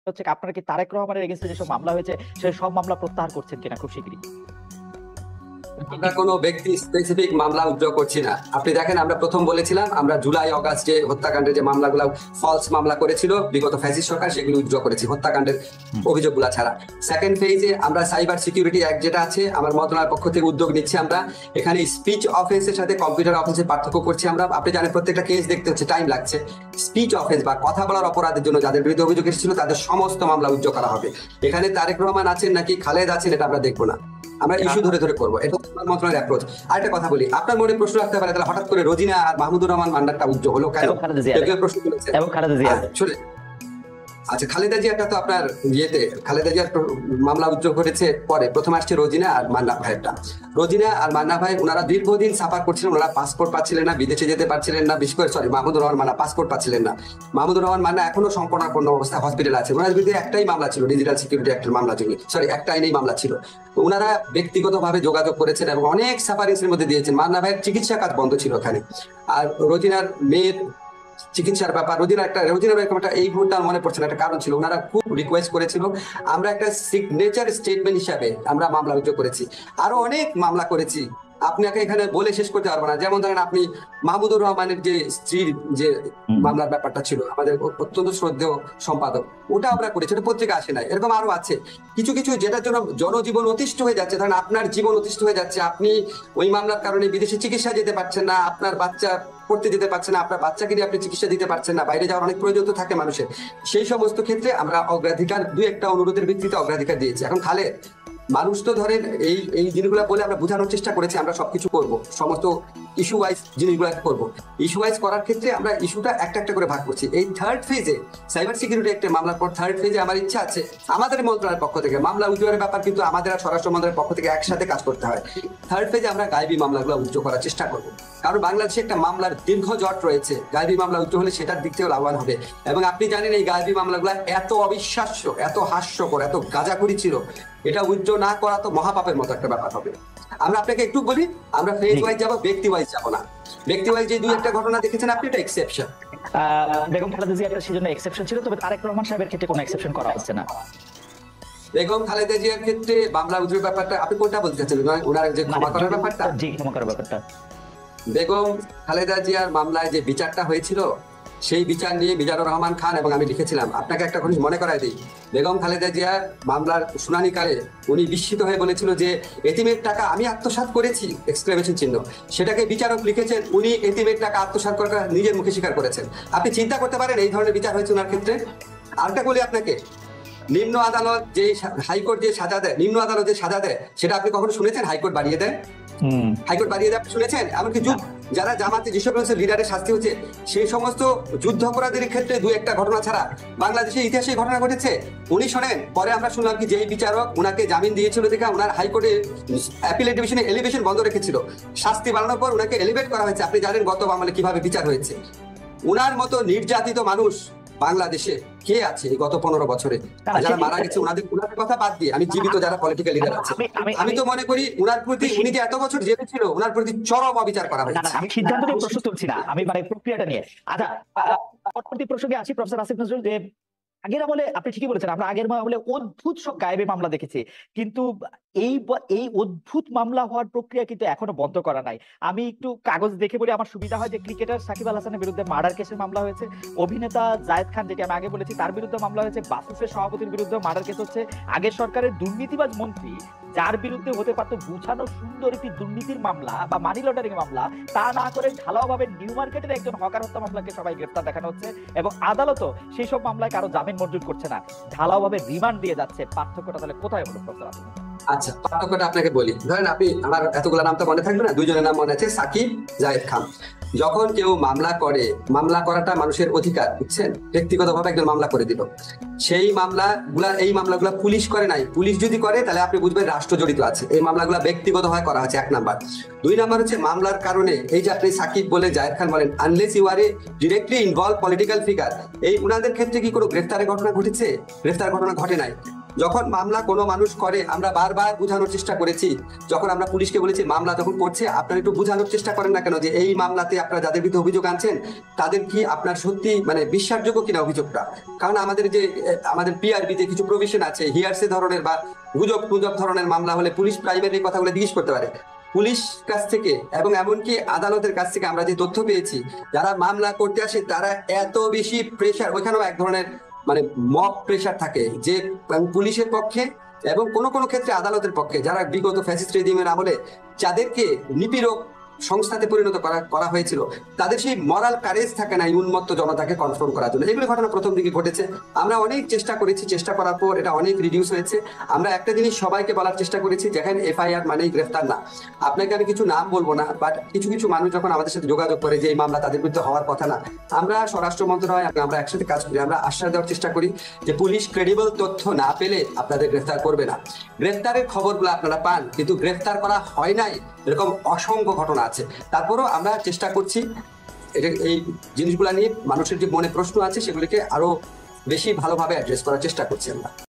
হচ্ছে আপনারা কি তারেক রহমানের এগেইনস্টে যেসব মামলা হয়েছে সেই সব মামলা প্রত্যাহার করছেন কিনা খুব শীঘ্রই? আমরা কোনো ব্যক্তি স্পেসিফিক মামলা উইথড্র করছি না। আপনি দেখেন, আমরা প্রথম বলেছিলাম আমরা জুলাই অগাস্ট যে হত্যাকাণ্ডের যে মামলাগুলো ফলস মামলা করেছিল বিগত ফ্যাসিস্ট সরকার, সেগুলো উইথড্র করেছি হত্যাকাণ্ডের অভিযোগগুলো ছাড়া। সেকেন্ড ফেজে আমরা সাইবার সিকিউরিটি অ্যাক্ট যেটা আছে আমার মন্ত্রণালয়ের পক্ষ থেকে উদ্যোগ নিচ্ছি। আমরা এখানে স্পিচ অফেন্সের সাথে কম্পিউটার অফেন্সের পার্থক্য করছি। আমরা, আপনি জানেন, প্রত্যেকটা কেস দেখতে হচ্ছে টাইম লাগছে। স্পিচ অফেন্স বা কথা বলার অপরাধের জন্য যাদের বিরুদ্ধে অভিযোগ এসেছিল তাদের সমস্ত মামলা উইথড্র করা হবে। এখানে তারেক রহমান আছেন নাকি খালেদ আছেন এটা আমরা দেখবো না, আমরা ইস্যু ধরে ধরে করবো। এটা মন্ত্রণালয়ের অ্যাপ্রোচ। আরেকটা কথা বলি, আপনার মনে প্রশ্ন রাখতে পারে তাহলে হঠাৎ করে রোজিনা আর মাহমুদুর রহমান মান্ডারটা উদ্যোগ হলো কেন? প্রশ্ন করেছে। আচ্ছা, খালেদা জিয়াটা তো আপনার খালেদা জিয়ার মামলা উদ্যোগ করেছে পরে। প্রথমে আসছে রোজিনা আর মান্না ভাইয়েরটা। রোজিনা আর মান্না ভাই ওনারা দীর্ঘদিন সাফার করছিলেন, ওনারা পাসপোর্ট পাচ্ছিলেন না, বিদেশে যেতে পারছিলেন না। বিশেষ করে মাহমুদুর রহমান মান্না পাসপোর্ট পাচ্ছিলেন না। মাহমুদুর রহমান মান্না এখনো সংকটাপন্ন অবস্থায় হসপিটালে আছে। ওনার বিরুদ্ধে একটাই মামলা ছিল, ডিজিটাল সিকিউরিটি অ্যাক্টের মামলা ছিল, একটা আইনেই মামলা ছিল। ওনারা ব্যক্তিগতভাবে যোগাযোগ করেছেন এবং অনেক সাফারিংস এর মধ্যে দিয়েছেন। মান্না ভাইয়ের চিকিৎসা কাজ বন্ধ ছিল ওখানে। আর রোজিনার মেয়ের চিকিৎসার ব্যাপার, রোজিনার একটা এই মুহূর্তে মনে পড়ছে না, একটা কারণ ছিল। ওনারা খুব রিকোয়েস্ট করেছিল, আমরা একটা সিগনেচার স্টেটমেন্ট হিসাবে আমরা মামলা উদ্যোগ করেছি। আরো অনেক মামলা করেছি, আপনাকে এখানে বলে শেষ করতে পারবো না। যেমন ধরেন আপনি মাহমুদুর রহমানের যে স্ত্রীর যে মামলার ব্যাপারটা ছিল, আমাদের অত্যন্ত শ্রদ্ধেয় সম্পাদক, ওটা আমরা করেছি, ওটা পত্রিকা আসে নাই। এরকম আরো আছে কিছু কিছু যেটার জন্য জনজীবন অতিষ্ঠ হয়ে যাচ্ছে। ধরেন আপনার জীবন অতিষ্ঠ হয়ে যাচ্ছে, আপনি ওই মামলার কারণে বিদেশে চিকিৎসা যেতে পারছেন না, আপনার বাচ্চা পড়তে যেতে পারছেন না, আপনার বাচ্চাকে নিয়ে আপনি চিকিৎসা দিতে পারছেন না, বাইরে যাওয়ার অনেক প্রয়োজন তো থাকে মানুষের। সেই সমস্ত ক্ষেত্রে আমরা অগ্রাধিকার, দুই একটা অনুরোধের ভিত্তিতে অগ্রাধিকার দিয়েছি। এখন খালেদ মানুষ তো ধরেন এই জিনিসগুলো বলে আমরা বোঝানোর চেষ্টা করেছি, আমরা সবকিছু করব, সমস্ত ইস্যু ওয়াইজ জিনিসগুলো করবো। ইস্যু ওয়াইজ করার ক্ষেত্রে আমরা ইস্যুটা একটা একটা করে ভাগ করছি। এই থার্ড ফেজে সাইবার সিকিউরিটি একটা মামলার পর থার্ড ফেজে আমার ইচ্ছা আছে আমাদের মন্ত্রণালয়ের পক্ষ থেকে মামলা উদ্যোগের ব্যাপার, কিন্তু আমাদের আর স্বরাষ্ট্র মন্ত্রণালয়ের পক্ষ থেকে একসাথে কাজ করতে হয়। থার্ড ফেজে আমরা গায়েবী মামলাগুলো উদ্যোগ করার চেষ্টা করবো, কারণ বাংলাদেশে একটা মামলার দীর্ঘ জট রয়েছে। গায়েবী মামলা উদ্যোগ হলে সেটার দিক থেকে লাভবান হবে। এবং আপনি জানেন এই গায়েবী মামলাগুলো এত অবিশ্বাস্য, এত হাস্যকর, এত গাঁজাখুরি ছিল, এটা উদ্যোগ না করা তো মহাপাপের মতো একটা ব্যাপার হবে। আমরা আপনাকে একটু বলি, আমরা ফেজ ওয়াইজ যাবো, ব্যক্তি ওয়াইজ যাবো না। ব্যক্তি ওয়াইজ যে দুই একটা ঘটনা দেখেছেন আপনি, এটা এক্সেপশন। বেগম খালেদা জিয়া একটা সেজন্য এক্সেপশন ছিল, তবে তারেক রহমান সাহেবের ক্ষেত্রে কোনো এক্সেপশন করা হচ্ছে না। বেগম খালেদা জিয়ার ক্ষেত্রে মামলা উদ্যোগের ব্যাপারটা আপনি কোনটা বলতে চাচ্ছেন? ওনার যে ক্ষমা করার ব্যাপারটা? জি, ক্ষমা করার ব্যাপারটা। বেগম খালেদা জিয়ার মামলায় যে বিচারটা হয়েছিল, সেই বিচার নিয়ে মিজানুর রহমান খান এবং আমি লিখেছিলাম। আপনাকে একটা জিনিস মনে করাই দিই, বেগম খালেদা জিয়ার মামলার শুনানিকালে উনি বিস্মিত হয়ে বলেছিল যে এতিমের টাকা আমি আত্মসাৎ করেছি, এক্সক্লেমেশন চিহ্ন। সেটাকে বিচারক লিখেছেন উনি এতিমের টাকা আত্মসাৎ করে নিজের মুখে স্বীকার করেছেন। আপনি চিন্তা করতে পারেন এই ধরনের বিচার হয়েছে ওনার ক্ষেত্রে। আরেকটা বলি আপনাকে, নিম্ন আদালত যে হাইকোর্ট যে সাজা দেয়, নিম্ন আদালত যে সাজা দেয়, সেটা আপনি কখনো শুনেছেন হাইকোর্ট বাড়িয়ে দেয়? হাইকোর্ট বাড়িয়ে দেয় শুনেছেন? এমনকি যারা জামাতে যেসব লিডারের শাস্তি হচ্ছে, সেই সমস্ত যুদ্ধ অপরাধের ক্ষেত্রে দুই একটা ঘটনা ছাড়া বাংলাদেশের ইতিহাসে ঘটনা ঘটেছে। উনি শোনেন, পরে আমরা শুনলাম কি যেই বিচারক উনাকে জামিন দিয়েছিল দেখে ওনার হাইকোর্টে অ্যাপিলেট ডিভিশনে এলিভেশন বন্ধ রেখেছিল, শাস্তি বাড়ানোর পর উনাকে এলিভেট করা হয়েছে। আপনি জানেন গত আমলে কিভাবে বিচার হয়েছে। উনার মতো নির্যাতিত মানুষ বাংলাদেশে কে আছে এই গত 15 বছরে? যারা মারা গেছে ওনাদের কথা বাদ দিয়ে আমি জীবিত যারা পলিটিক্যাল লিডার আছে, আমি তো মনে করি উনার প্রতি, উনি যে এত বছর জেলে ছিল, উনার প্রতি চরম অবিচার করা হয়েছে। আমি সিদ্ধান্ত নিয়ে প্রশ্ন তুলছি না, আমি মানে প্রক্রিয়াটা নিয়ে। আচ্ছা, পরবর্তী প্রসঙ্গে আসি। প্রফেসর আসিফ নজরুল, যে আগের আমলে আপনি ঠিকই বলেছেন, আমরা আগের আমলে অদ্ভুত সব গায়েবী মামলা দেখেছি, কিন্তু এই অদ্ভুত মামলা হওয়ার প্রক্রিয়া কিন্তু এখনো বন্ধ করা নাই। আমি একটু কাগজ দেখে বলি, আমার সুবিধা হয়, যে ক্রিকেটার সাকিব আল হাসানের বিরুদ্ধে মার্ডার কেসের মামলা হয়েছে, অভিনেতা জায়েদ খান, যেটি আমি আগে বলেছি, তার বিরুদ্ধে মামলা হয়েছে, বাফুফের সভাপতির বিরুদ্ধে মার্ডার কেস হচ্ছে, আগের সরকারের দুর্নীতিবাজ মন্ত্রী যার বিরুদ্ধে হতে পারতো গুছানো সুন্দর একটি দুর্নীতির মামলা বা মানি লন্ডারিং মামলা, তা না করে ঢালাওভাবে নিউ মার্কেটের একজন হকার হত্যা মামলাকে সবাই গ্রেফতার দেখানো হচ্ছে, এবং আদালতও সেই সব মামলায় কারো জামিন মঞ্জুর করছে না, ঢালাওভাবে রিমান্ড দিয়ে যাচ্ছে। পার্থক্যটা তাহলে কোথায় হলো প্রফেসর? আচ্ছা, পার্থক্যটা আপনাকে বলি। ধরেন আপনি, আমার এতগুলো নাম তো মনে থাকবে না, দুইজনের নাম মনে আছে, সাকিব, জায়েদ খান। যখন কেউ মামলা করে, মামলা করাটা মানুষের অধিকার, বুঝছেন? ব্যক্তিগতভাবে একজন মামলা করে দিল, সেই এই মামলাগুলা পুলিশ করে নাই। পুলিশ যদি করে তাহলে আপনি বুঝবেন রাষ্ট্র জড়িত আছে। এই মামলাগুলা ব্যক্তিগতভাবে করা হচ্ছে, 1 নাম্বার। 2 নাম্বার হচ্ছে মামলার কারণে, এই যে আপনি সাকিব বলে জায়েদ খান বলেন, unless you are a directly involve political figure, এই উনাদের ক্ষেত্রে কি কোনো গ্রেফতারের ঘটনা ঘটেছে? গ্রেফতার ঘটনা ঘটে নাই। যখন মামলা কোনো মানুষ করে আমরা বারবার বোঝানোর চেষ্টা করেছি, যখন আমরা পুলিশকে বলেছি মামলা যখন করছে আপনারা একটু বোঝানোর চেষ্টা করেন না কেন যে এই মামলাতে আপনারা যাদের বিরুদ্ধে অভিযোগ আনছেন তাদের কি আপনার সত্যি মানে বিশ্বাসযোগ্য কিনা অভিযোগটা। কারণ আমাদের যে আমাদের পিআরবিতে কিছু প্রভিশন আছে, হিয়ারসে ধরনের বা গুজব গুজব ধরনের মামলা হলে পুলিশ প্রাইমারি কথাগুলো জিজ্ঞেস করতে পারে। পুলিশ কাছ থেকে এবং এমনকি আদালতের কাছ থেকে আমরা যে তথ্য পেয়েছি, যারা মামলা করতে আসে তারা এত বেশি প্রেশার, ওইখানেও এক ধরনের মানে মব প্রেশার থাকে যে পুলিশের পক্ষে এবং কোনো কোনো ক্ষেত্রে আদালতের পক্ষে যারা বিগত ফ্যাসিস্ট রেজিমের আমলে যাদেরকে নিপীড়ক সংস্থাতে পরিণত করা হয়েছিল তাদের সেই মরাল কারেজ থাকে না এই উন্মত্ত জনতাকে কনফ্রন্ট করার জন্য। এগুলো ঘটনা প্রথম দিকে ঘটেছে, আমরা অনেক চেষ্টা করেছি, চেষ্টা করার পর এটা অনেক রিডিউস হয়েছে। আমরা একটা জিনিস সবাইকে বলার চেষ্টা করেছি, যেখানে এফআইআর মানেই গ্রেফতার না। আপনাকে আমি কিছু নাম বলবো না, বাট কিছু কিছু মানুষ যখন আমাদের সাথে যোগাযোগ করে যে এই মামলা তাদের বিরুদ্ধে হওয়ার কথা না, আমরা স্বরাষ্ট্র মন্ত্রণালয় আমরা একসাথে কাজ করি, আমরা আশ্বাস দেওয়ার চেষ্টা করি যে পুলিশ ক্রেডিবল তথ্য না পেলে আপনাদের গ্রেফতার করবে না। গ্রেফতারের খবরগুলো আপনারা পান কিন্তু গ্রেফতার করা হয় নাই এরকম অসংখ্য ঘটনা আছে। তারপরও আমরা চেষ্টা করছি এই জিনিসগুলো নিয়ে মানুষের যে মনে প্রশ্ন আছে সেগুলিকে আরো বেশি ভালোভাবে অ্যাড্রেস করার চেষ্টা করছি আমরা।